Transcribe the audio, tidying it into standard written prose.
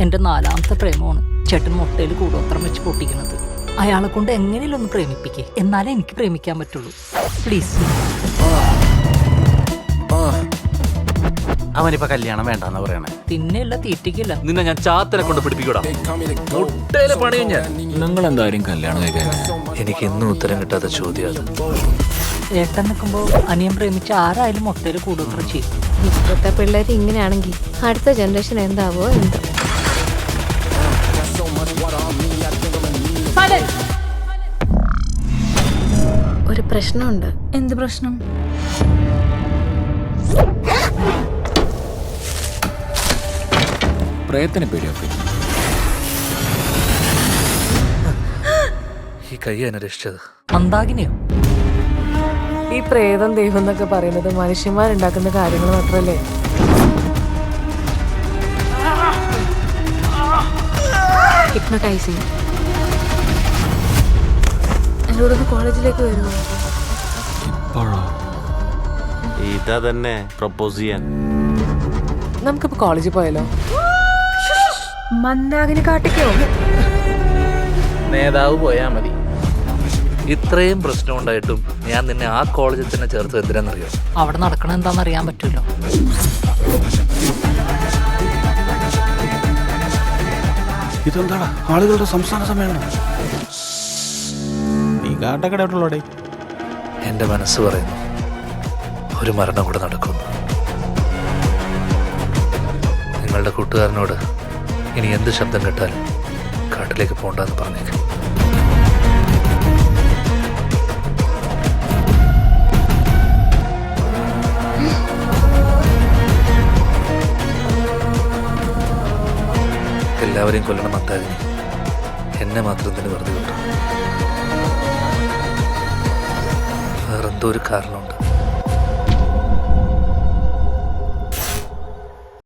എൻ്റെ 4ാമത്തെ പ്രേമമാണ് ചേട്ടൻ മുട്ടയിൽ കൂടോത്രം വെച്ച് പൊട്ടിക്കുന്നത്. അയാളെ കൊണ്ട് എങ്ങനെയും ഒന്ന് പ്രേമിപ്പിക്കേ, എന്നാലേ എനിക്ക് പ്രേമിക്കാൻ പറ്റുള്ളൂ. പ്ലീസ്. അവനിപ്പോ കല്യാണം വേണ്ടെന്ന് പറയണേ. തിന്നല്ല തീറ്റിക്കില്ല. നിന്നെ ഞാൻ ചാത്തനെ കൊണ്ട് പിടിപ്പിക്കൂടാ. മുട്ടയിലെ പണിയും ഞാൻ. നിങ്ങൾ എന്തായാലും കല്യാണം കഴിക്കാൻ. എനിക്ക് ഇന്നും ഉത്തരം കിട്ടാത്ത ചോദ്യം അത്. ഏട്ടൻ നിൽക്കുമ്പോൾ അനിയൻ പ്രേമിച്ച് ആരായാലും മുട്ടയിൽ കൂടോത്രം ചെയ്യും. ഇപ്പോഴത്തെ പിള്ളേർ ഇങ്ങനെയാണെങ്കിൽ അടുത്ത ജനറേഷൻ എന്താവോ എന്തോ. ഒരു പ്രശ്നമുണ്ട്. എന്ത് പ്രശ്നം? പ്രയത്ന പേടിയൊക്കെ ഈ കൈ എന്നെ രക്ഷിച്ചത്. മന്ദാകിനിയോ? ഈ പ്രേതം ദൈവം എന്നൊക്കെ പറയുന്നത് മനുഷ്യന്മാരുണ്ടാക്കുന്ന കാര്യങ്ങൾ മാത്രല്ലേ? ഹിപ്നോട്ടൈസിങ്. എന്നോടൊന്ന് കോളേജിലേക്ക് വരുമോ? ഇപ്പോഴോ? ഇതാ തന്നെ പ്രപ്പോസ് ചെയ്യാൻ. നമുക്കിപ്പോ കോളേജിൽ പോയാലോ? മന്ദാകിനി കാട്ടിക്കോ? നേതാവ് പോയാ മതി. ഇത്രയും പ്രശ്നം ഉണ്ടായിട്ടും ഞാൻ നിന്നെ ആ കോളേജിൽ തന്നെ ചേർത്ത് എന്തിനാന്നറിയോ? അവിടെ നടക്കണ എന്താണെന്ന് അറിയാൻ പറ്റുമല്ലോ. ഇതെന്താടാ ആളുകളുടെ സംസ്ഥാന സമ്മേളനം? നീ കാട്ടക്കടയോട്ടുള്ളോടെ. എൻ്റെ മനസ്സ് പറയുന്നു ഒരു മരണം കൂടെ നടക്കുന്നു. നിങ്ങളുടെ കൂട്ടുകാരനോട് ഇനി എന്ത് ശബ്ദം കേട്ടാലും കാട്ടിലേക്ക് പോണ്ടെന്ന് പറഞ്ഞേക്കും. എല്ലാവരെയും കൊല്ലണം മന്ദാകിനി, എന്നെ മാത്രം തന്നെ വെറുതെ വിട്ടു. വേറെന്തോ ഒരു കാരണമുണ്ട്.